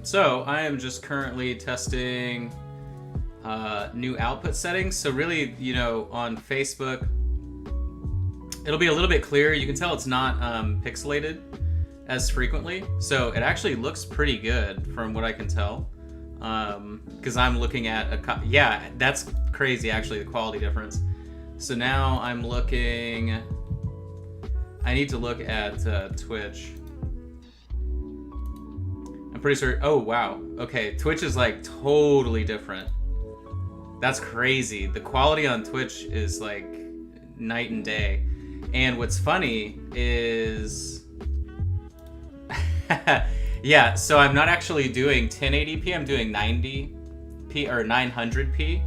So I am just currently testing new output settings. So really, on Facebook, it'll be a little bit clearer. You can tell it's not pixelated as frequently. So it actually looks pretty good from what I can tell. Because I'm looking at yeah, that's crazy actually, the quality difference. So now I'm looking, I need to look at Twitch. I'm pretty sure, oh wow, okay, Twitch is like totally different. That's crazy. The quality on Twitch is like night and day. And what's funny is, yeah, so I'm not actually doing 1080p, I'm doing 90p or 900p,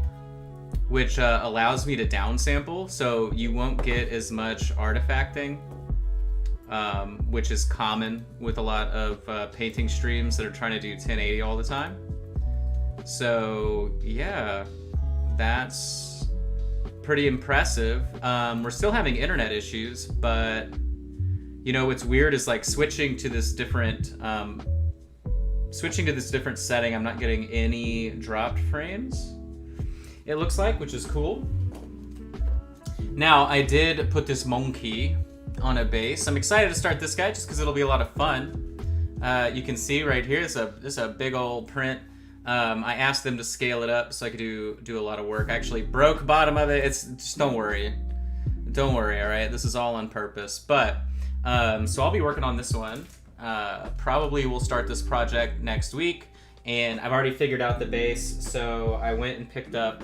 which allows me to downsample, so you won't get as much artifacting, which is common with a lot of painting streams that are trying to do 1080 all the time. So yeah, that's pretty impressive. We're still having internet issues, but what's weird is like switching to this different setting. I'm not getting any dropped frames, it looks like, which is cool. Now I did put this monkey on a base. I'm excited to start this guy just because it'll be a lot of fun. You can see right here, this is a big old print. I asked them to scale it up so I could do a lot of work. I actually broke bottom of it. It's just don't worry, all right. This is all on purpose. But so I'll be working on this one. Probably we'll start this project next week, and I've already figured out the base. So I went and picked up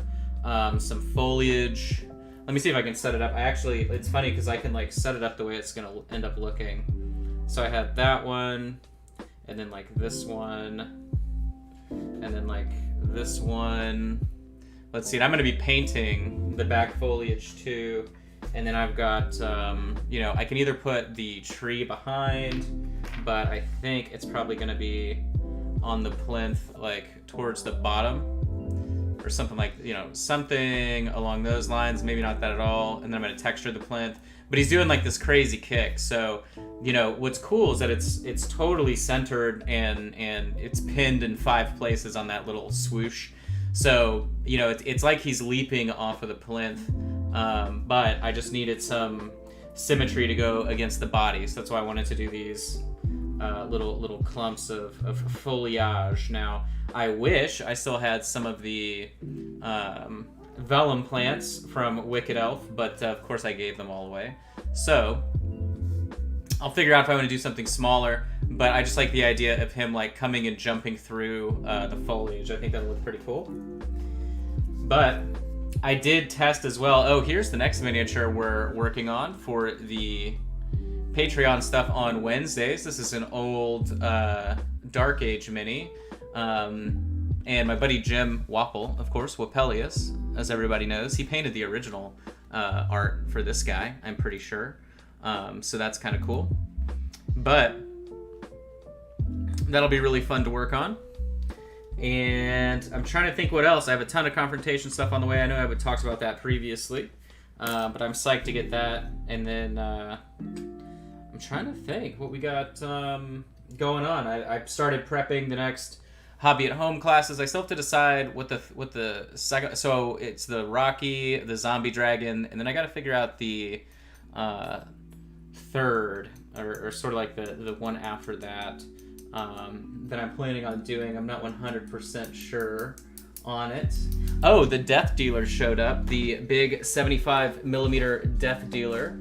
some foliage. Let me see if I can set it up. It's funny because I can like set it up the way it's gonna end up looking. So I had that one, and then like this one, and then like this one. Let's see, and I'm gonna be painting the back foliage too. And then I've got, I can either put the tree behind, but I think it's probably gonna be on the plinth, like towards the bottom, or something like, something along those lines. Maybe not that at all. And then I'm gonna texture the plinth. But he's doing like this crazy kick. So, what's cool is that it's totally centered and it's pinned in 5 places on that little swoosh. So, it's like he's leaping off of the plinth. But I just needed some symmetry to go against the body. So that's why I wanted to do these little clumps of foliage. Now, I wish I still had some of the vellum plants from Wicked Elf, but of course I gave them all away. So I'll figure out if I want to do something smaller, but I just like the idea of him like coming and jumping through the foliage. I think that'll look pretty cool. But I did test as well. Oh, here's the next miniature we're working on for the Patreon stuff on Wednesdays. This is an old Dark Age mini. And my buddy Jim Wapple, of course, Wapelius, as everybody knows, he painted the original art for this guy, I'm pretty sure. So that's kind of cool. But that'll be really fun to work on. And I'm trying to think what else. I have a ton of confrontation stuff on the way. I know I talked about that previously, but I'm psyched to get that. And then I'm trying to think what we got going on. I started prepping the next hobby at home classes. I still have to decide what the second. So it's the Rocky, the Zombie Dragon, and then I got to figure out the third, or sort of like the one after that. That I'm planning on doing. I'm not 100% sure on it. Oh, the Death Dealer showed up. The big 75mm Death Dealer.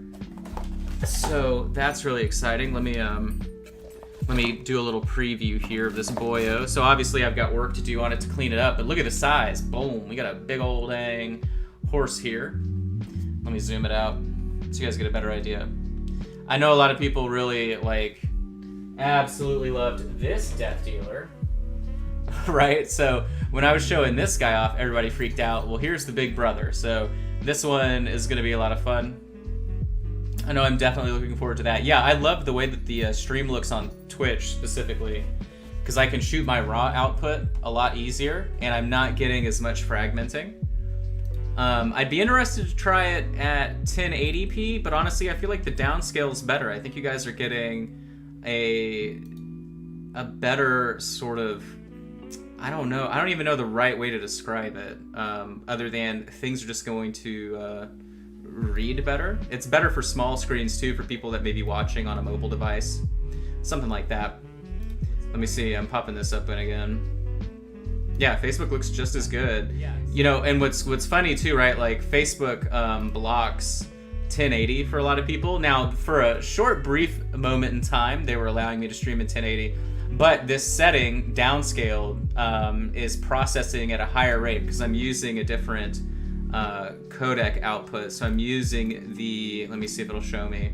So that's really exciting. Let me do a little preview here of this boyo. So obviously I've got work to do on it to clean it up, but look at the size. Boom, we got a big old dang horse here. Let me zoom it out so you guys get a better idea. I know a lot of people really absolutely loved this Death Dealer, right? So when I was showing this guy off, everybody freaked out. Well, here's the big brother. So this one is going to be a lot of fun. I know I'm definitely looking forward to that. Yeah, I love the way that the stream looks on Twitch specifically, because I can shoot my raw output a lot easier, and I'm not getting as much fragmenting. I'd be interested to try it at 1080p, but honestly, I feel like the downscale is better. I think you guys are getting a a better sort of, I don't know. I don't even know the right way to describe it, other than things are just going to read better. It's better for small screens too, for people that may be watching on a mobile device, something like that. Let me see. I'm popping this up in again. Yeah, Facebook looks just as good. You know, and what's funny too, right? Like Facebook blocks 1080 for a lot of people. Now, for a short, brief moment in time, they were allowing me to stream in 1080. But this setting, downscaled, is processing at a higher rate because I'm using a different codec output. So I'm using the, let me see if it'll show me.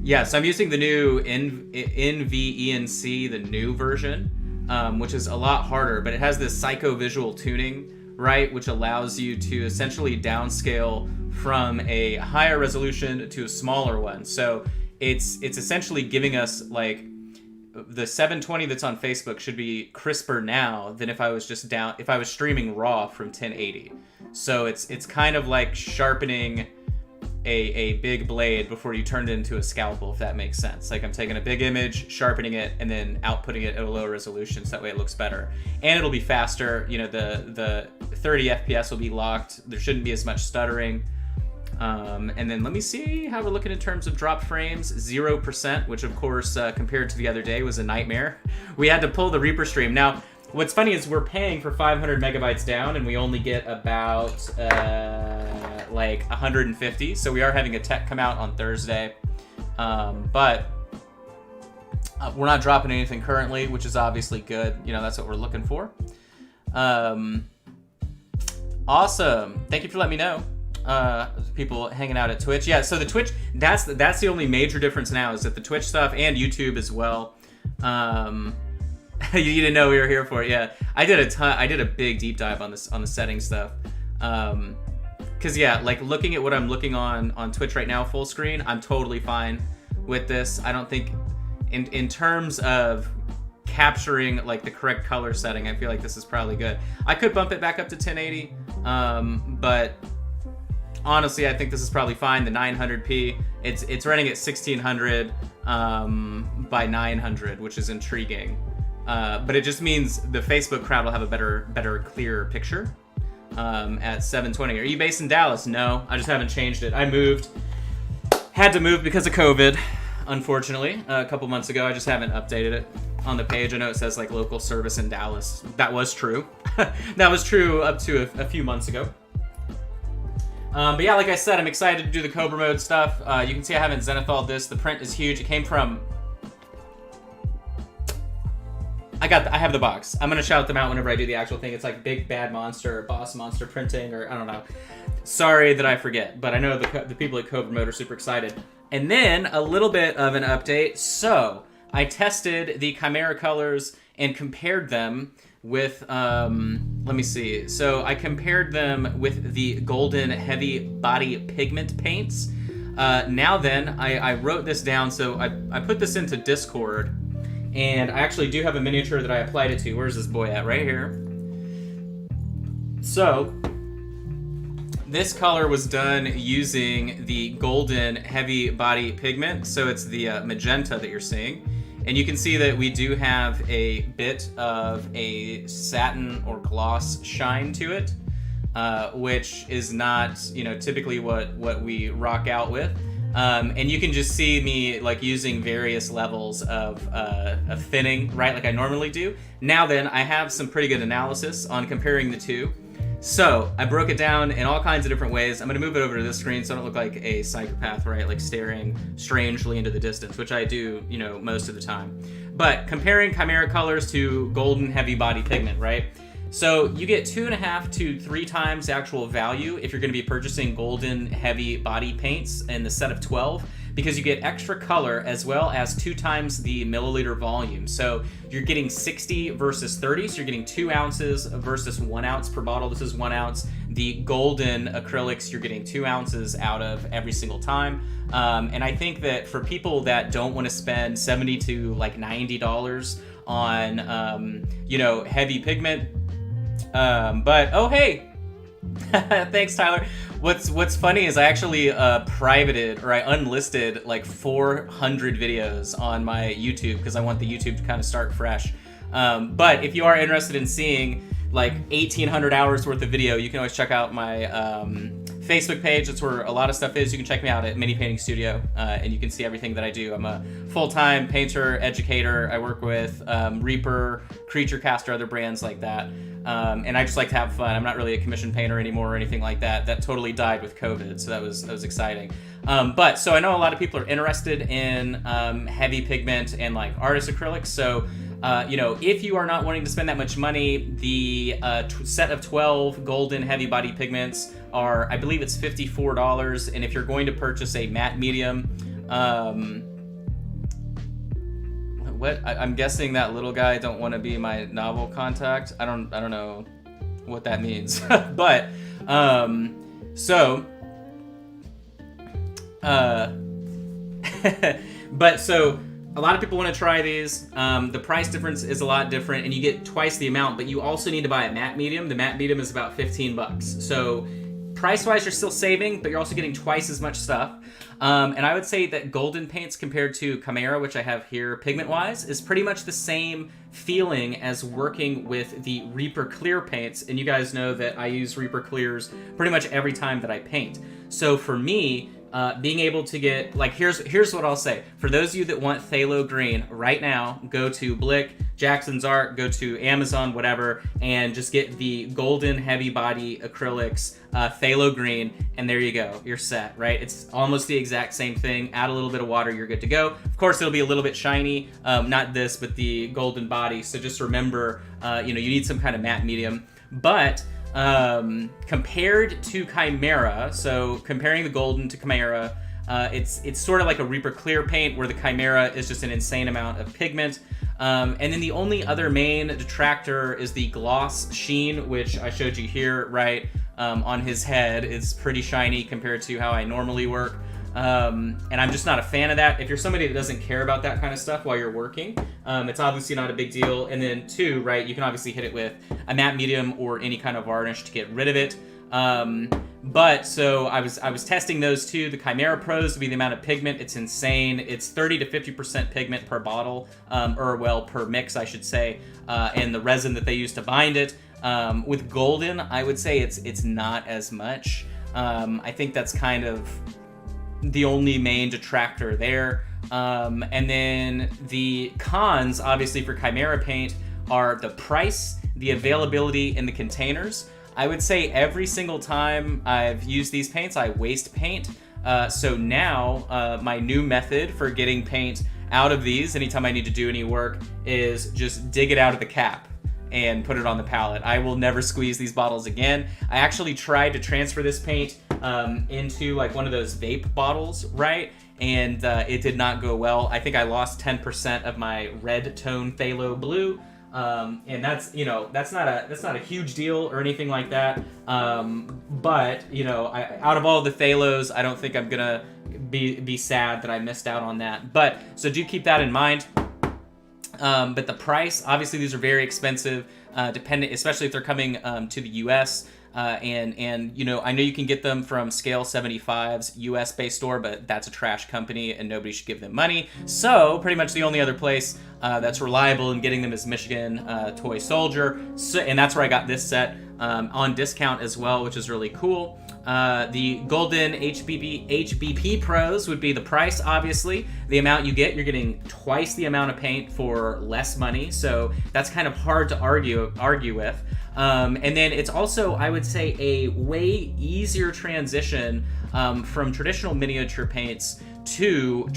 Yeah, so I'm using the new NVENC, the new version, which is a lot harder, but it has this psycho-visual tuning, right, which allows you to essentially downscale from a higher resolution to a smaller one. So it's essentially giving us, like, the 720 that's on Facebook should be crisper now than if I was streaming raw from 1080. So it's kind of like sharpening a big blade before you turn it into a scalpel, if that makes sense. Like, I'm taking a big image, sharpening it, and then outputting it at a lower resolution, so that way it looks better. And it'll be faster. You know, the 30 FPS will be locked. There shouldn't be as much stuttering. And then let me see how we're looking in terms of drop frames. 0%, which of course, compared to the other day, was a nightmare. We had to pull the Reaper stream. Now, what's funny is we're paying for 500 megabytes down, and we only get about like 150. So we are having a tech come out on Thursday, but we're not dropping anything currently, which is obviously good. You know, that's what we're looking for. Awesome. Thank you for letting me know. People hanging out at Twitch. Yeah, so the Twitch, that's the only major difference now, is that the Twitch stuff and YouTube as well. You didn't know we were here for it. Yeah, I did a big deep dive on the settings stuff. Cause yeah, like looking at what I'm looking on Twitch right now, full screen, I'm totally fine with this. I don't think in terms of capturing like the correct color setting, I feel like this is probably good. I could bump it back up to 1080, but honestly, I think this is probably fine. The 900p, it's running at 1600 by 900, which is intriguing. But it just means the Facebook crowd will have a better, clearer picture at 720. Are you based in Dallas? No, I just haven't changed it. I moved, had to move because of COVID, unfortunately, a couple months ago. I just haven't updated it on the page. I know it says like local service in Dallas. That was true. That was true up to a few months ago. But yeah, like I said, I'm excited to do the Cobra mode stuff. You can see I haven't zenithal this. The print is huge. It came from... I have the box. I'm gonna shout them out whenever I do the actual thing. It's like Big Bad Monster or Boss Monster Printing, or I don't know. Sorry that I forget, but I know the people at Cobra mode are super excited. And then a little bit of an update. So I tested the Chimera colors and compared them with, let me see. So I compared them with the Golden Heavy Body Pigment paints. Now then, I wrote this down. So I put this into Discord, and I actually do have a miniature that I applied it to. Where's this boy at? Right here. So this color was done using the Golden Heavy Body Pigment. So it's the magenta that you're seeing. And you can see that we do have a bit of a satin or gloss shine to it, which is not, typically what we rock out with. And you can just see me like using various levels of thinning, right, like I normally do. Now then, I have some pretty good analysis on comparing the two. So I broke it down in all kinds of different ways. I'm going to move it over to this screen so I don't look like a psychopath, right? Like staring strangely into the distance, which I do, most of the time. But comparing Chimera colors to Golden Heavy Body Pigment, right? So you get 2.5 to 3 times the actual value if you're going to be purchasing Golden Heavy Body paints in the set of 12, because you get extra color as well as 2 times the milliliter volume. So you're getting 60 versus 30, so you're getting 2 ounces versus 1 ounce per bottle. This is 1 ounce. The golden acrylics, you're getting 2 ounces out of every single time. And I think that for people that don't want to spend $70 to like $90 on, heavy pigment, but oh hey, thanks Tyler. What's funny is I actually privated, or I unlisted like 400 videos on my YouTube because I want the YouTube to kind of start fresh. But if you are interested in seeing like 1,800 hours worth of video, you can always check out my Facebook page. That's where a lot of stuff is. You can check me out at Mini Painting Studio, and you can see everything that I do. I'm a full-time painter, educator. I work with Reaper, Creature Caster, other brands like that. And I just like to have fun. I'm not really a commission painter anymore or anything like that. That totally died with COVID, so that was exciting. But so I know a lot of people are interested in heavy pigment and like artist acrylics. So if you are not wanting to spend that much money, the set of 12 golden heavy body pigments are, I believe it's $54. And if you're going to purchase a matte medium, I'm guessing that little guy don't want to be my novel contact. I don't know what that means. But so a lot of people want to try these. The price difference is a lot different, and you get twice the amount, but you also need to buy a matte medium. The matte medium is about $15. So price-wise, you're still saving, but you're also getting twice as much stuff. And I would say that golden paints compared to Chimera, which I have here pigment-wise, is pretty much the same feeling as working with the Reaper Clear paints. And you guys know that I use Reaper Clears pretty much every time that I paint. So for me, being able to get, like, here's what I'll say. For those of you that want phthalo green right now, go to Blick, Jackson's Art, go to Amazon, whatever, and just get the golden heavy body acrylics phthalo green, and there you go. You're set, right? It's almost the exact same thing. Add a little bit of water, you're good to go. Of course, it'll be a little bit shiny. Not this, but the golden body. So just remember, you need some kind of matte medium. But compared to Chimera, so comparing the golden to Chimera, it's sort of like a Reaper Clear paint where the Chimera is just an insane amount of pigment. And then the only other main detractor is the gloss sheen, which I showed you here, right, on his head. It's pretty shiny compared to how I normally work. And I'm just not a fan of that. If you're somebody that doesn't care about that kind of stuff while you're working, it's obviously not a big deal. And then two, right, you can obviously hit it with a matte medium or any kind of varnish to get rid of it. But so I was testing those two. The Chimera Pros would be the amount of pigment. It's insane. It's 30 to 50% pigment per bottle, per mix, I should say, and the resin that they use to bind it. With golden, I would say it's not as much. I think that's kind of the only main detractor there. And then the cons, obviously, for Chimera paint are the price, the availability, and the containers. I would say every single time I've used these paints, I waste paint. So now my new method for getting paint out of these anytime I need to do any work is just dig it out of the cap and put it on the palette. I will never squeeze these bottles again. I actually tried to transfer this paint into like one of those vape bottles, right? And it did not go well. I think I lost 10% of my red tone phthalo blue. And that's not a huge deal or anything like that. But out of all the phthalos, I don't think I'm gonna be sad that I missed out on that. But so do keep that in mind. But the price, obviously, these are very expensive, especially if they're coming to the U.S. And I know you can get them from Scale 75's US-based store, but that's a trash company and nobody should give them money. So pretty much the only other place that's reliable in getting them is Michigan Toy Soldier. And that's where I got this set on discount as well, which is really cool. The Golden HBP Pros would be the price, obviously. The amount you get, you're getting twice the amount of paint for less money. So that's kind of hard to argue with. And then it's also, I would say, a way easier transition from traditional miniature paints to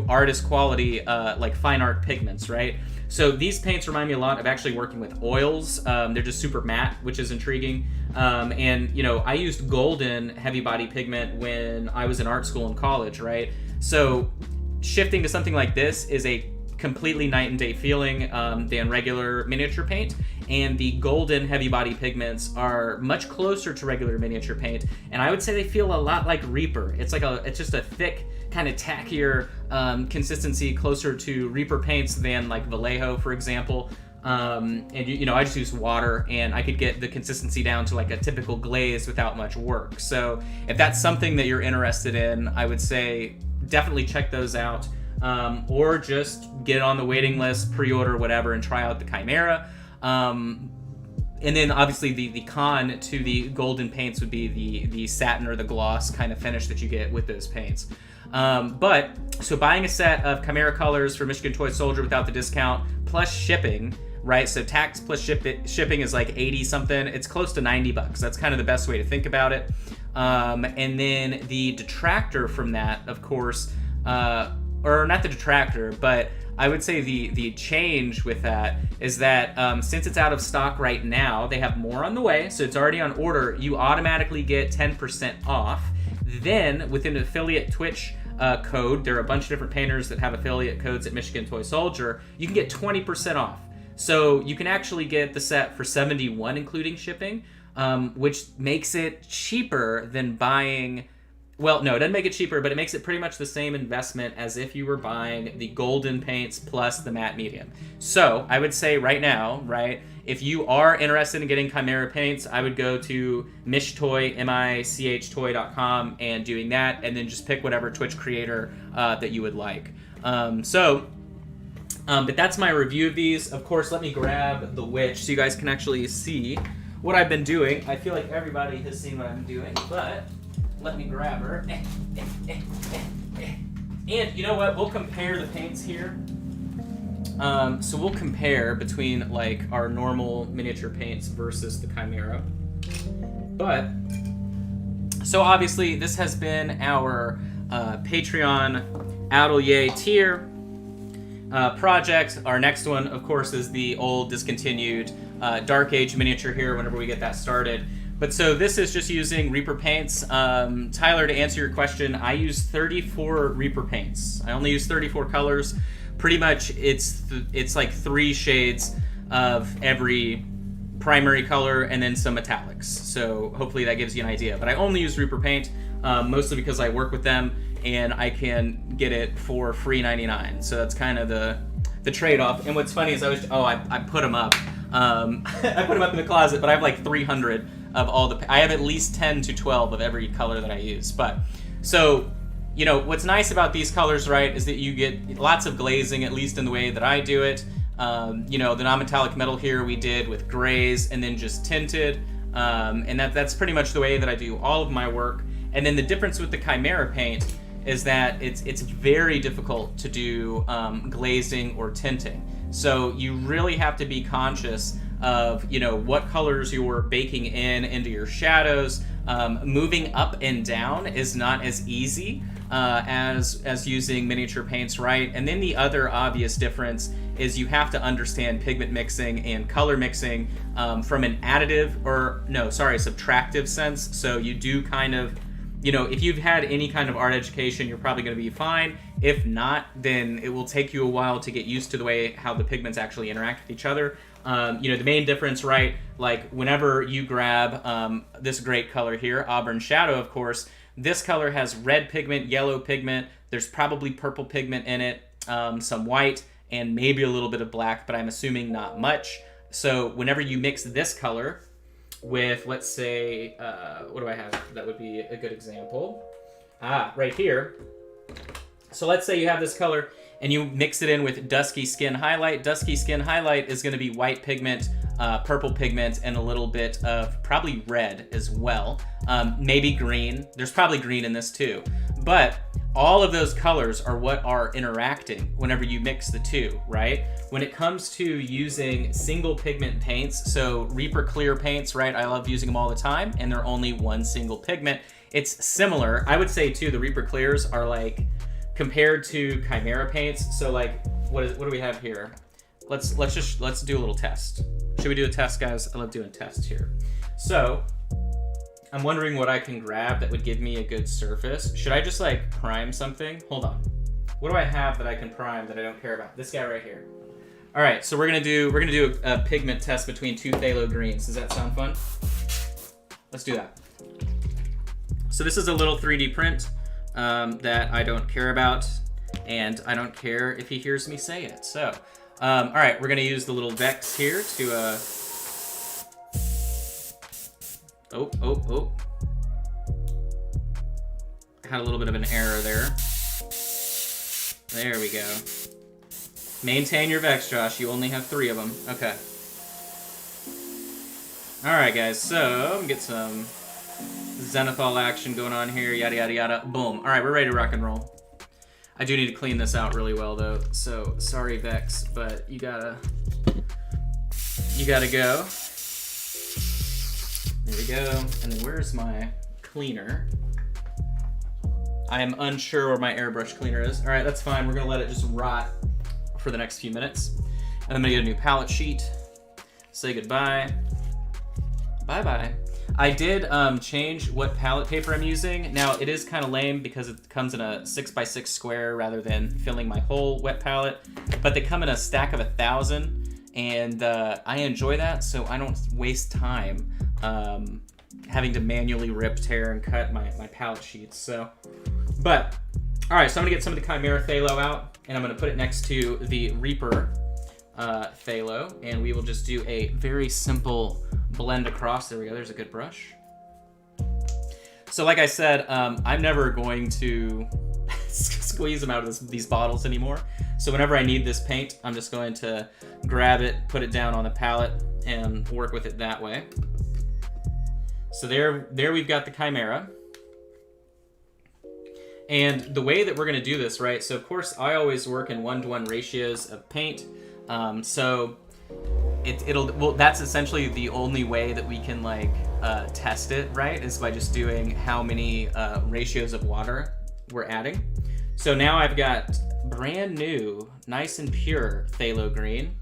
artist quality, like fine art pigments, right? So these paints remind me a lot of actually working with oils. They're just super matte, which is intriguing. And I used golden heavy body pigment when I was in art school in college, right? So shifting to something like this is a completely night and day feeling than regular miniature paint. And the golden heavy body pigments are much closer to regular miniature paint, and I would say they feel a lot like Reaper. It's just a thick, kind of tackier consistency, closer to Reaper paints than like Vallejo, for example. And you know, I just use water, and I could get the consistency down to like a typical glaze without much work. So if that's something that you're interested in, I would say definitely check those out, or just get on the waiting list, pre-order, whatever, and try out the Chimera. And then obviously the con to the golden paints would be the satin or the gloss kind of finish that you get with those paints. But so buying a set of Chimera colors for Michigan Toy Soldier without the discount plus shipping, right? So tax plus shipping is like 80 something. It's close to $90. That's kind of the best way to think about it. And then the detractor from that, of course, or not the detractor, but I would say the change with that is that since it's out of stock right now, they have more on the way, so it's already on order. You automatically get 10% off. Then with an affiliate Twitch code, there are a bunch of different painters that have affiliate codes at Michigan Toy Soldier. You can get 20% off. So you can actually get the set for $71 including shipping, which makes it cheaper than buying. Well, no, it doesn't make it cheaper, but it makes it pretty much the same investment as if you were buying the golden paints plus the matte medium. So I would say right now, right, if you are interested in getting Chimera paints, I would go to michtoy, michtoy.com, and doing that, and then just pick whatever Twitch creator that you would like. But that's my review of these. Of course, let me grab the witch so you guys can actually see what I've been doing. I feel like everybody has seen what I'm doing, but let me grab her. And you know what? We'll compare the paints here. So we'll compare between like our normal miniature paints versus the Chimera. But, so obviously this has been our Patreon Atelier tier project. Our next one, of course, is the old discontinued Dark Age miniature here whenever we get that started. But so this is just using Reaper paints. Tyler, to answer your question, I use 34 Reaper paints. I only use 34 colors. Pretty much it's like 3 shades of every primary color and then some metallics. So hopefully that gives you an idea. But I only use Reaper paint, mostly because I work with them and I can get it for free 99. So that's kind of the trade-off. And what's funny is I put them up. I put them up in the closet, but I have like 300 of all the. I have at least 10 to 12 of every color that I use. But so, you know, what's nice about these colors, right, is that you get lots of glazing, at least in the way that I do it. You know, the non-metallic metal here we did with grays and then just tinted, and that's pretty much the way that I do all of my work. And then the difference with the Chimera paint is that it's very difficult to do glazing or tinting. So you really have to be conscious of, you know, what colors you're baking into your shadows. Moving up and down is not as easy as using miniature paints, right? And then the other obvious difference is you have to understand pigment mixing and color mixing from an subtractive sense. So you do kind of, you know, if you've had any kind of art education, you're probably going to be fine. If not, then it will take you a while to get used to the way how the pigments actually interact with each other. You know, the main difference, right, like whenever you grab this great color here, Auburn Shadow, of course, this color has red pigment, yellow pigment, there's probably purple pigment in it, some white, and maybe a little bit of black, but I'm assuming not much. So whenever you mix this color with, let's say, what do I have that would be a good example? Right here. So let's say you have this color and you mix it in with Dusky Skin Highlight. Dusky Skin Highlight is going to be white pigment, purple pigment, and a little bit of probably red as well. Maybe green. There's probably green in this too. But all of those colors are what are interacting whenever you mix the two, right? When it comes to using single pigment paints, so Reaper clear paints, right? I love using them all the time, and they're only one single pigment. It's similar. I would say too, the Reaper clears are like, compared to Chimera paints, so like, what do we have here? Let's do a little test. Should we do a test, guys? I love doing tests here. So, I'm wondering what I can grab that would give me a good surface. Should I just like prime something? Hold on. What do I have that I can prime that I don't care about? This guy right here. All right, so we're gonna do a pigment test between two phthalo greens. Does that sound fun? Let's do that. So this is a little 3D print that I don't care about, and I don't care if he hears me say it. So All right, we're gonna use the little Vex here to oh. Had a little bit of an error there. There we go. Maintain your Vex, Josh. You only have 3 of them. Okay. Alright, guys. So, get some Zenithal action going on here. Yada, yada, yada. Boom. Alright, we're ready to rock and roll. I do need to clean this out really well, though. So, sorry, Vex, but you gotta go. There we go. And then where's my cleaner? I am unsure where my airbrush cleaner is. All right, that's fine. We're gonna let it just rot for the next few minutes. And I'm gonna get a new palette sheet. Say goodbye. Bye-bye. I did change what palette paper I'm using. Now, it is kind of lame because it comes in a 6x6 square rather than filling my whole wet palette. But they come in a stack of 1,000, and I enjoy that, so I don't waste time having to manually rip, tear, and cut my palette sheets. So, but, all right, so I'm gonna get some of the Chimera Phthalo out, and I'm gonna put it next to the Reaper Phthalo, and we will just do a very simple blend across. There we go, there's a good brush. So like I said, I'm never going to squeeze them out of these bottles anymore. So whenever I need this paint, I'm just going to grab it, put it down on the palette, and work with it that way. So there we've got the Chimera. And the way that we're gonna do this, right? So of course I always work in 1-to-1 ratios of paint. So that's essentially the only way that we can like test it, right? Is by just doing how many ratios of water we're adding. So now I've got brand new, nice and pure phthalo green,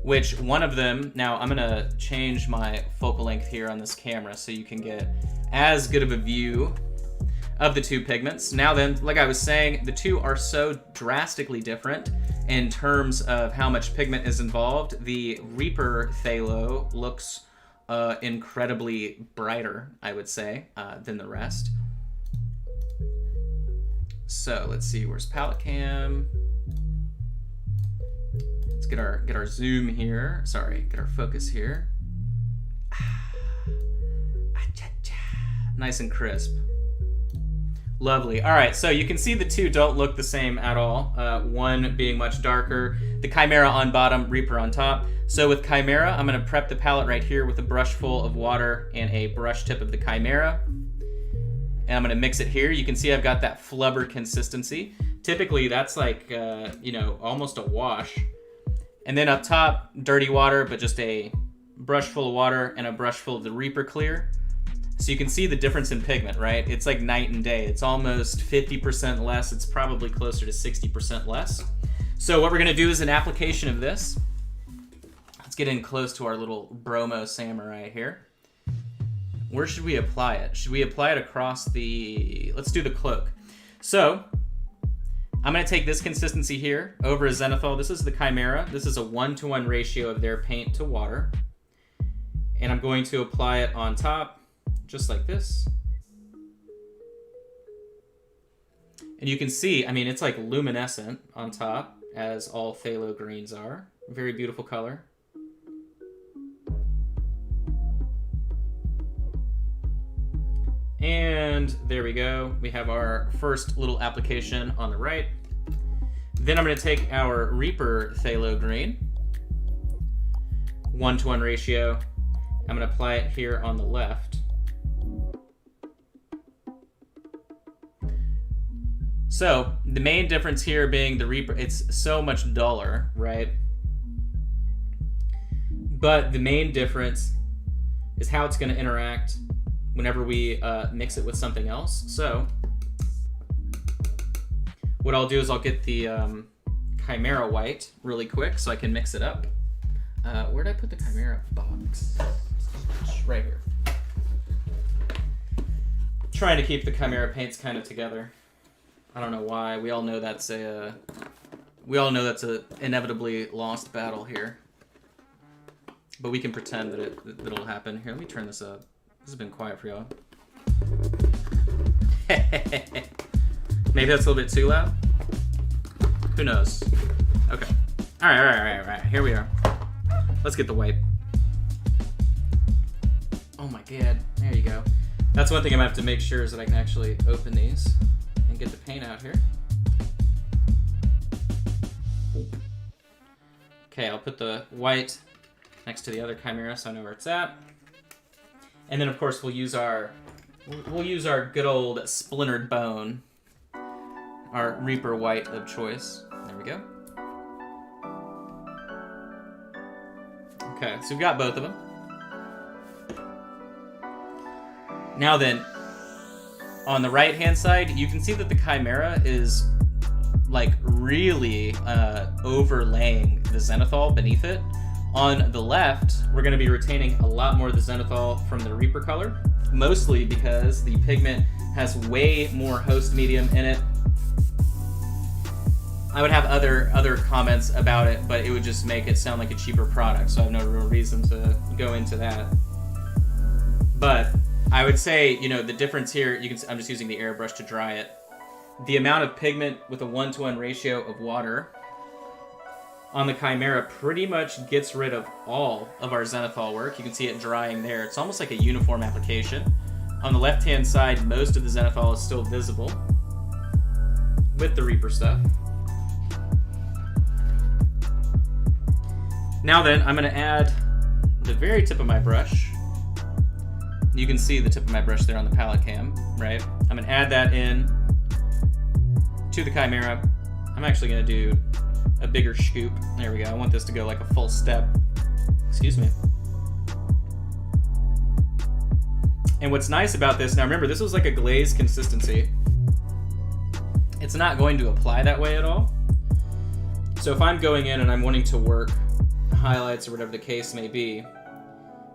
which one of them, now I'm gonna change my focal length here on this camera so you can get as good of a view of the two pigments. Now then, like I was saying, the two are so drastically different in terms of how much pigment is involved. The Reaper Phthalo looks incredibly brighter, I would say, than the rest. So let's see, where's palette cam? Let's get our zoom here. Sorry, get our focus here. Nice and crisp. Lovely. All right, so you can see the two don't look the same at all. One being much darker, the Chimera on bottom, Reaper on top. So with Chimera, I'm gonna prep the palette right here with a brush full of water and a brush tip of the Chimera. And I'm gonna mix it here. You can see I've got that flubber consistency. Typically that's like, you know, almost a wash. And then up top, dirty water, but just a brush full of water and a brush full of the Reaper Clear. So you can see the difference in pigment, right? It's like night and day. It's almost 50% less. It's probably closer to 60% less. So what we're gonna do is an application of this. Let's get in close to our little Bromo Samurai here. Where should we apply it? Should we apply it across the, let's do the cloak. So I'm gonna take this consistency here over a Zenithal. This is the Chimera. This is a 1-to-1 ratio of their paint to water. And I'm going to apply it on top, just like this. And you can see, I mean, it's like luminescent on top, as all phthalo greens are. Very beautiful color. And there we go. We have our first little application on the right. Then I'm gonna take our Reaper Phthalo Green, 1-to-1 ratio. I'm gonna apply it here on the left. So the main difference here being the Reaper, it's so much duller, right? But the main difference is how it's gonna interact whenever we mix it with something else. So what I'll do is I'll get the Chimera White really quick so I can mix it up. Where'd I put the Chimera box? Right here. Trying to keep the Chimera paints kind of together. I don't know why. We all know that's a inevitably lost battle here. But we can pretend that it'll happen. Here, let me turn this up. This has been quiet for y'all. Maybe that's a little bit too loud? Who knows? Okay. All right. Here we are. Let's get the white. Oh my god. There you go. That's one thing I'm gonna have to make sure is that I can actually open these and get the paint out here. Okay, I'll put the white next to the other Chimera so I know where it's at. And then of course we'll use our good old splintered bone, our Reaper white of choice. There we go. Okay, so we've got both of them. Now then, on the right-hand side, you can see that the Chimera is like really overlaying the Zenithal beneath it. On the left, we're going to be retaining a lot more of the Zenithal from the Reaper color, mostly because the pigment has way more host medium in it. I would have other comments about it, but it would just make it sound like a cheaper product, so I have no real reason to go into that. But I would say, you know, the difference here, I'm just using the airbrush to dry it. The amount of pigment with a 1-to-1 ratio of water on the Chimera pretty much gets rid of all of our Zenithal work. You can see it drying there. It's almost like a uniform application. On the left-hand side, most of the Zenithal is still visible with the Reaper stuff. Now then, I'm going to add the very tip of my brush. You can see the tip of my brush there on the palette cam, right? I'm going to add that in to the Chimera. I'm actually going to do a bigger scoop. There we go. I want this to go like a full step. Excuse me. And what's nice about this, now remember, this was like a glaze consistency. It's not going to apply that way at all. So if I'm going in and I'm wanting to work highlights or whatever the case may be,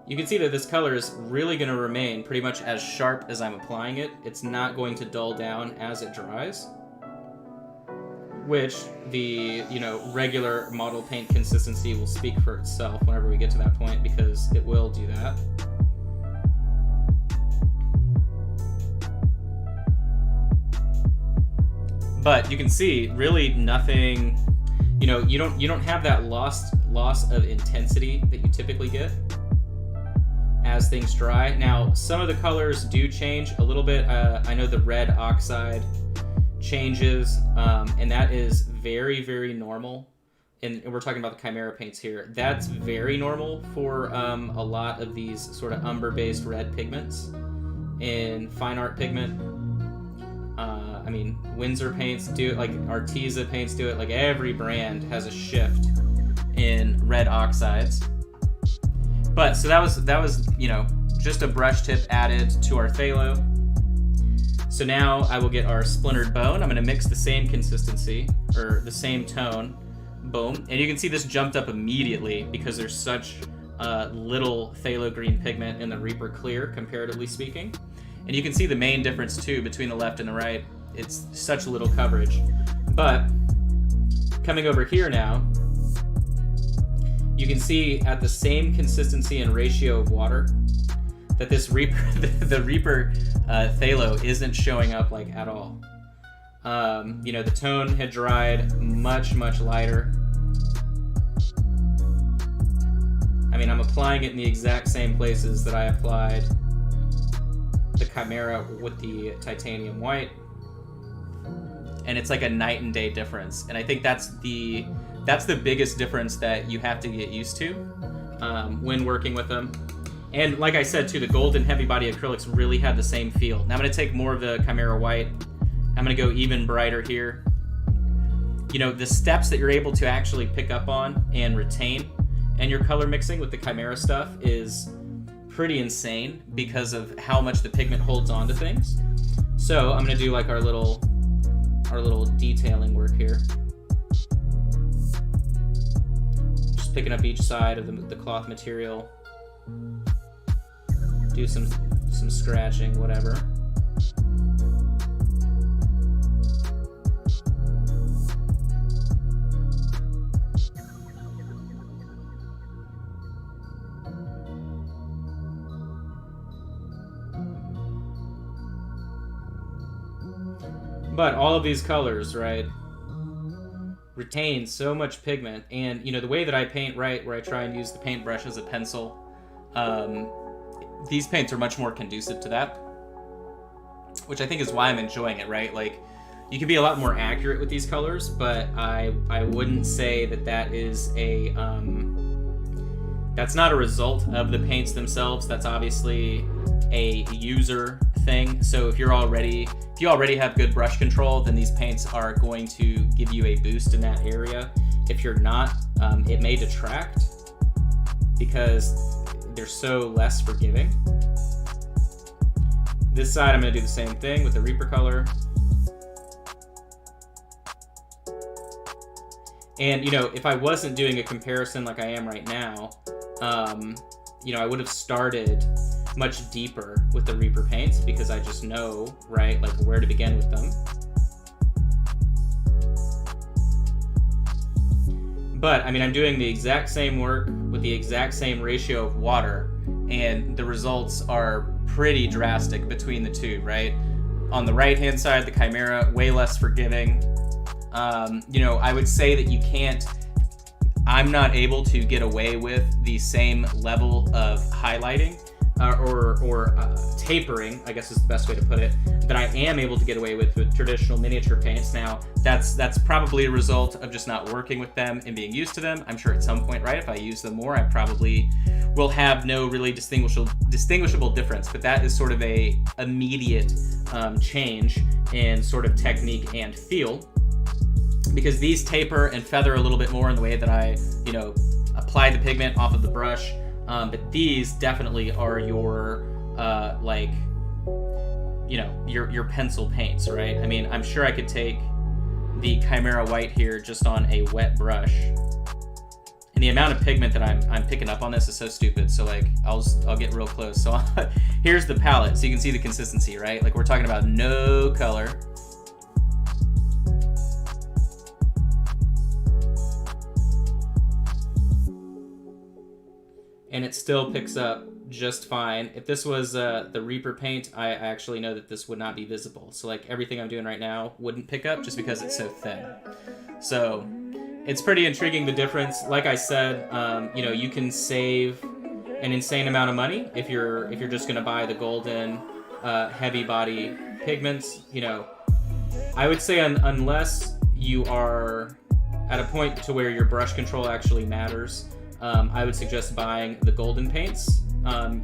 you can see that this color is really going to remain pretty much as sharp as I'm applying it. It's not going to dull down as it dries, which the, you know, regular model paint consistency will speak for itself whenever we get to that point, because it will do that. But you can see really nothing, you know, you don't have that loss of intensity that you typically get as things dry. Now, some of the colors do change a little bit. I know the red oxide changes, and that is very, very normal. And we're talking about the Chimera paints here. That's very normal for a lot of these sort of umber-based red pigments in fine art pigment. I mean, Winsor paints do it, like Arteza paints do it, like every brand has a shift in red oxides. But so that was, you know, just a brush tip added to our phthalo. So now I will get our splintered bone. I'm going to mix the same consistency, or the same tone. Boom. And you can see this jumped up immediately because there's such little phthalo green pigment in the Reaper Clear, comparatively speaking. And you can see the main difference too between the left and the right. It's such little coverage. But coming over here now, you can see at the same consistency and ratio of water that this Reaper, the Reaper phthalo isn't showing up like at all. You know, the tone had dried much, much lighter. I mean, I'm applying it in the exact same places that I applied the Chimera with the titanium white. And it's like a night and day difference. And I think that's the biggest difference that you have to get used to when working with them. And like I said too, the gold and heavy body acrylics really have the same feel. Now I'm going to take more of the Chimera white. I'm going to go even brighter here. You know, the steps that you're able to actually pick up on and retain and your color mixing with the Chimera stuff is pretty insane because of how much the pigment holds on to things. So I'm going to do like our little detailing work here. Just picking up each side of the cloth material. Do some scratching, whatever. But all of these colors, right, retain so much pigment. And, you know, the way that I paint, right, where I try and use the paintbrush as a pencil, these paints are much more conducive to that, which I think is why I'm enjoying it, right? Like, you can be a lot more accurate with these colors, but I wouldn't say that that is a, that's not a result of the paints themselves. That's obviously a user thing. So if you already have good brush control, then these paints are going to give you a boost in that area. If you're not, it may detract because they're so less forgiving. This side, I'm gonna do the same thing with the Reaper color. And, you know, if I wasn't doing a comparison like I am right now, you know, I would have started much deeper with the Reaper paints because I just know, right, like where to begin with them. But, I mean, I'm doing the exact same work with the exact same ratio of water, and the results are pretty drastic between the two, right? On the right-hand side, the Chimera, way less forgiving. You know, I would say that you can't, I'm not able to get away with the same level of highlighting or tapering, I guess is the best way to put it, that I am able to get away with traditional miniature paints. Now, that's probably a result of just not working with them and being used to them. I'm sure at some point, right, if I use them more, I probably will have no really distinguishable difference, but that is sort of a immediate change in sort of technique and feel, because these taper and feather a little bit more in the way that I, you know, apply the pigment off of the brush. But these definitely are your, like, you know, your pencil paints, right? I mean, I'm sure I could take the Chimera White here just on a wet brush, and the amount of pigment that I'm picking up on this is so stupid. So like, I'll get real close. So here's the palette, so you can see the consistency, right? Like, we're talking about no color. And it still picks up just fine. If this was the Reaper paint, I actually know that this would not be visible. So like, everything I'm doing right now wouldn't pick up just because it's so thin. So it's pretty intriguing, the difference. Like I said, you know, you can save an insane amount of money if you're just gonna buy the golden heavy body pigments. You know, I would say unless you are at a point to where your brush control actually matters, I would suggest buying the golden paints.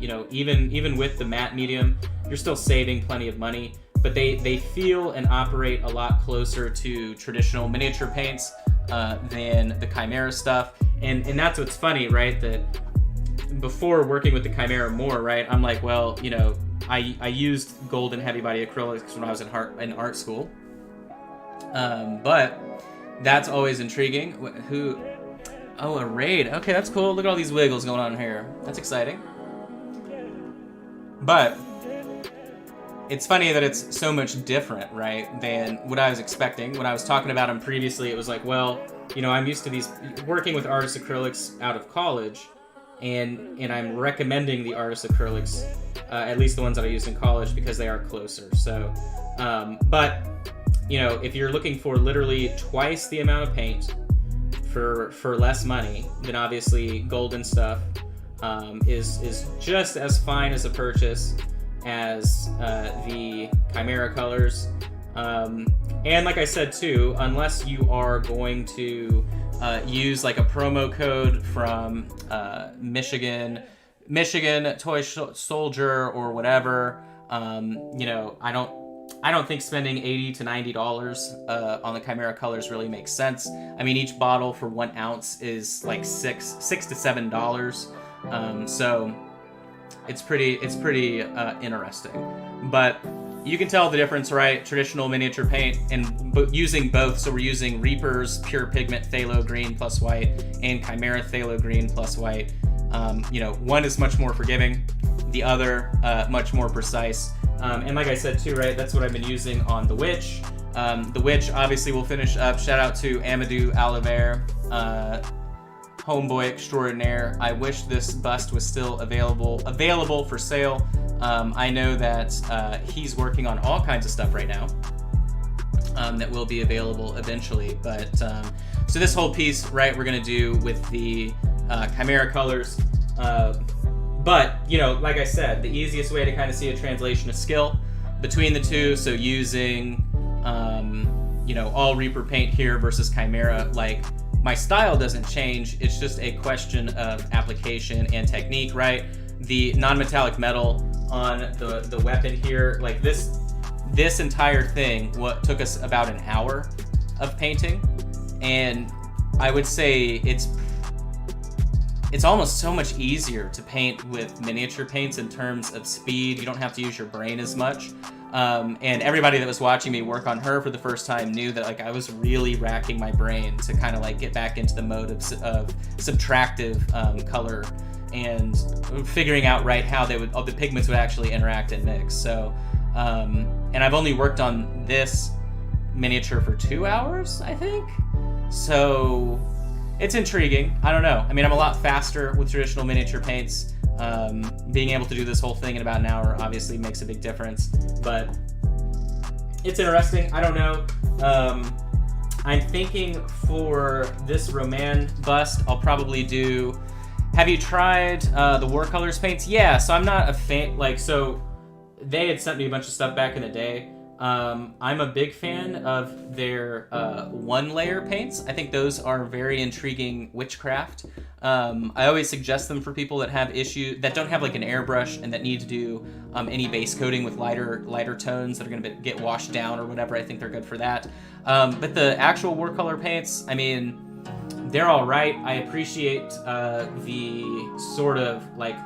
You know, even with the matte medium, you're still saving plenty of money, but they feel and operate a lot closer to traditional miniature paints than the Chimera stuff. And that's what's funny, right? That before working with the Chimera more, right, I'm like, well, you know, I used golden heavy body acrylics when I was in art school. But that's always intriguing. Who? Oh, a raid. Okay, that's cool. Look at all these wiggles going on here. That's exciting. But it's funny that it's so much different, right, than what I was expecting. When I was talking about them previously, it was like, well, you know, I'm used to these, working with artist acrylics out of college, and I'm recommending the artist acrylics, at least the ones that I used in college, because they are closer. So, but, you know, if you're looking for literally twice the amount of paint for less money, then obviously golden stuff is just as fine as a purchase as the Chimera colors. And like I said too, unless you are going to use like a promo code from Michigan Toy Soldier or whatever, you know, I don't think spending $80 to $90 on the Chimera colors really makes sense. I mean, each bottle for 1 ounce is like $6 to $7. So it's pretty interesting. But you can tell the difference, right? Traditional miniature paint and using both. So we're using Reaper's Pure Pigment Phthalo Green plus white and Chimera Phthalo Green plus white. You know, one is much more forgiving, the other much more precise. And like I said too, right, that's what I've been using on the Witch. The Witch obviously will finish up. Shout out to Amadou Oliver, homeboy extraordinaire. I wish this bust was still available for sale. I know that he's working on all kinds of stuff right now that will be available eventually. But So this whole piece, right, we're gonna do with the Chimera colors. But, you know, like I said, the easiest way to kind of see a translation of skill between the two, so using, you know, all Reaper paint here versus Chimera, like, my style doesn't change, it's just a question of application and technique, right? The non-metallic metal on the weapon here, like this entire thing, what took us about an hour of painting, and I would say it's almost so much easier to paint with miniature paints in terms of speed. You don't have to use your brain as much. And everybody that was watching me work on her for the first time knew that like I was really racking my brain to kind of like get back into the mode of subtractive color and figuring out right how the pigments would actually interact and mix. So, and I've only worked on this miniature for 2 hours, I think. So it's intriguing. I don't know. I mean, I'm a lot faster with traditional miniature paints. Being able to do this whole thing in about an hour obviously makes a big difference, but it's interesting. I don't know. I'm thinking for this Roman bust, I'll probably do... Have you tried the Warcolors paints? Yeah, so I'm not a fan... Like, so they had sent me a bunch of stuff back in the day. I'm a big fan of their one-layer paints. I think those are very intriguing witchcraft. I always suggest them for people that have that don't have like an airbrush and that need to do any base coating with lighter tones that are going to get washed down or whatever. I think they're good for that. But the actual Warcolor paints, I mean, they're all right. I appreciate the sort of like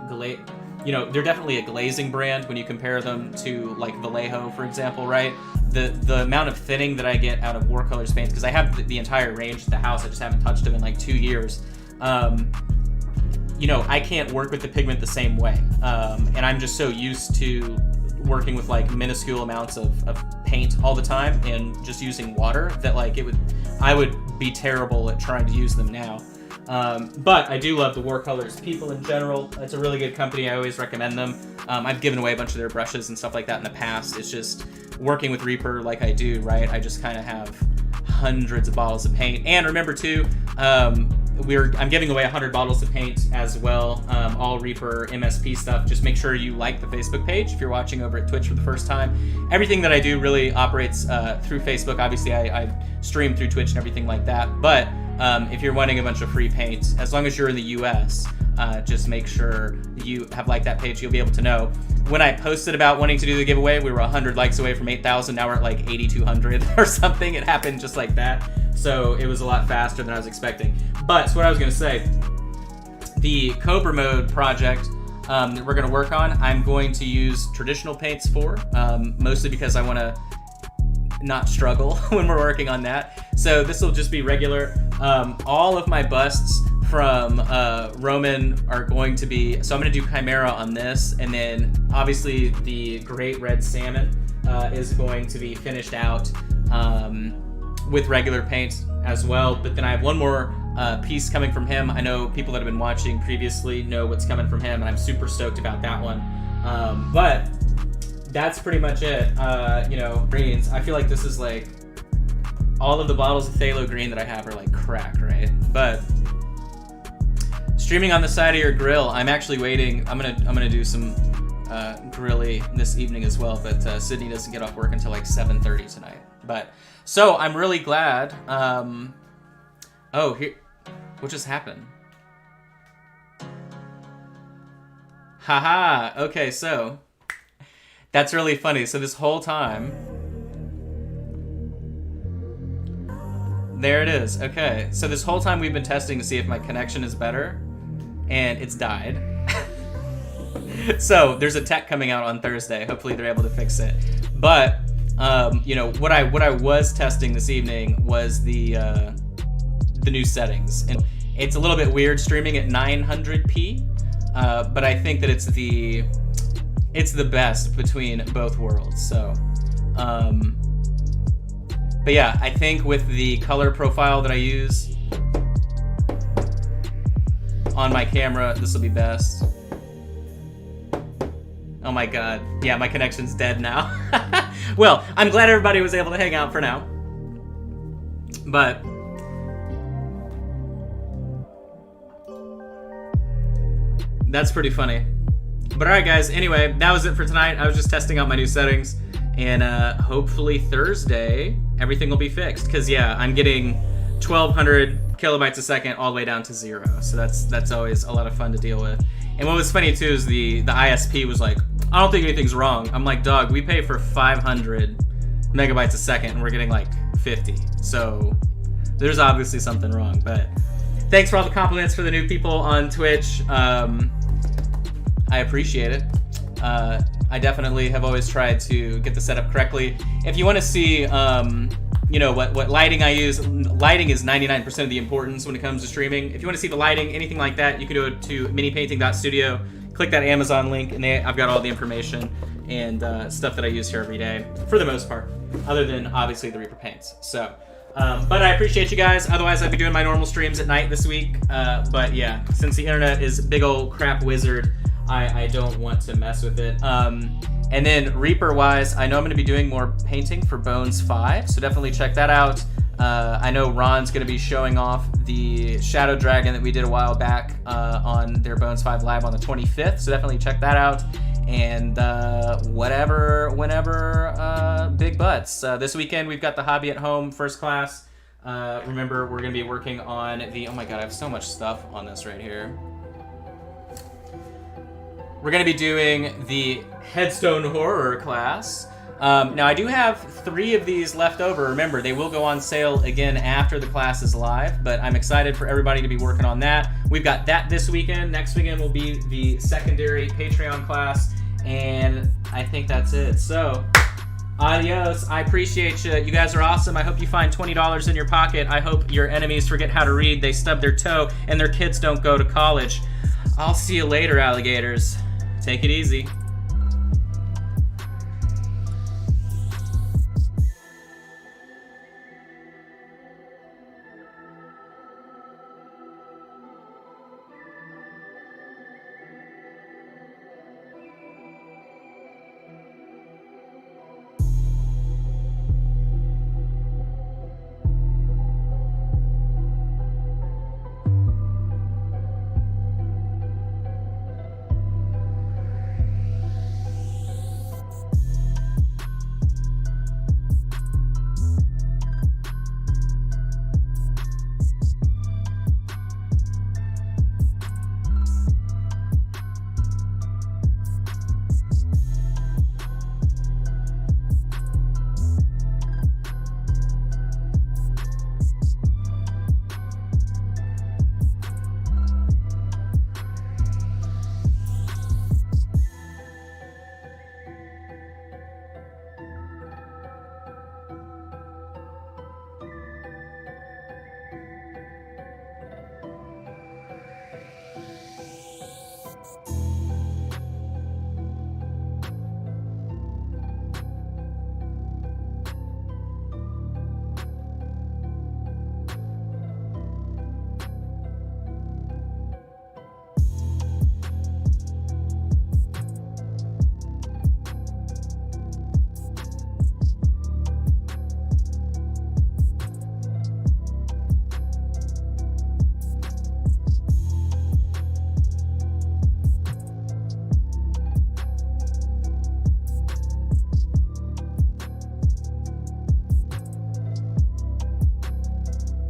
you know, they're definitely a glazing brand when you compare them to like Vallejo, for example, right? The amount of thinning that I get out of Warcolors paints, because I have the entire range at the house, I just haven't touched them in like 2 years. You know, I can't work with the pigment the same way. And I'm just so used to working with like minuscule amounts of paint all the time and just using water that like I would be terrible at trying to use them now. But I do love the Warcolors people in general. It's a really good company. I always recommend them. I've given away a bunch of their brushes and stuff like that in the past. It's just working with Reaper like I do, right? I just kind of have hundreds of bottles of paint. And remember too, I'm giving away 100 bottles of paint as well, all Reaper MSP stuff. Just make sure you like the Facebook page if you're watching over at Twitch for the first time. Everything that I do really operates through Facebook. Obviously, I stream through Twitch and everything like that. But if you're wanting a bunch of free paint, as long as you're in the US, just make sure you have liked that page. You'll be able to know. When I posted about wanting to do the giveaway, we were 100 likes away from 8,000. Now we're at like 8,200 or something. It happened just like that. So it was a lot faster than I was expecting. But so what I was going to say, the Cobra Mode project that we're going to work on, I'm going to use traditional paints for, mostly because I want to not struggle when we're working on that. So this will just be regular. All of my busts from Roman are going to be, so I'm going to do Chimera on this, and then obviously the Great Red Salmon is going to be finished out with regular paint as well. But then I have one more piece coming from him. I know people that have been watching previously know what's coming from him, and I'm super stoked about that one. But that's pretty much it. You know, greens. I feel like this is like all of the bottles of Phthalo green that I have are like crack, right? But streaming on the side of your grill. I'm actually waiting. I'm gonna do some grilly this evening as well. But Sydney doesn't get off work until like 7:30 tonight. But so I'm really glad. Oh, here, what just happened? Haha. Okay, so that's really funny. So this whole time, there it is. Okay, so this whole time we've been testing to see if my connection is better, and it's died. So there's a tech coming out on Thursday. Hopefully they're able to fix it. But you know, what I was testing this evening was the new settings, and it's a little bit weird streaming at 900p, but I think that it's the best between both worlds. So, but yeah, I think with the color profile that I use on my camera, this will be best. Oh my god. Yeah, my connection's dead now. Well, I'm glad everybody was able to hang out for now. But That's pretty funny. But all right, guys. Anyway, that was it for tonight. I was just testing out my new settings, and hopefully Thursday everything will be fixed. Because yeah, I'm getting 1,200 kilobytes a second all the way down to 0. So that's always a lot of fun to deal with. And what was funny too is the ISP was like, I don't think anything's wrong. I'm like, dog, we pay for 500 megabytes a second, and we're getting like 50. So there's obviously something wrong. But thanks for all the compliments for the new people on Twitch. I appreciate it. I definitely have always tried to get the setup correctly. If you want to see, what lighting I use, lighting is 99% of the importance when it comes to streaming. If you want to see the lighting, anything like that, you can do it to minipainting.studio. Click that Amazon link, and I've got all the information and stuff that I use here every day, for the most part, other than obviously the Reaper paints. So, but I appreciate you guys. Otherwise, I'd be doing my normal streams at night this week. But yeah, since the internet is big old crap wizard, I don't want to mess with it. And then Reaper-wise, I know I'm going to be doing more painting for Bones 5, so definitely check that out. I know Ron's going to be showing off the Shadow Dragon that we did a while back on their Bones 5 Live on the 25th, so definitely check that out. And whenever, big butts. This weekend, we've got the Hobby at Home first class. Remember, we're going to be working on the... Oh my god, I have so much stuff on this right here. We're going to be doing the Headstone Horror class. Now, I do have 3 of these left over. Remember, they will go on sale again after the class is live, but I'm excited for everybody to be working on that. We've got that this weekend. Next weekend will be the secondary Patreon class, and I think that's it. So, adios. I appreciate you. You guys are awesome. I hope you find $20 in your pocket. I hope your enemies forget how to read, they stub their toe, and their kids don't go to college. I'll see you later, alligators. Take it easy.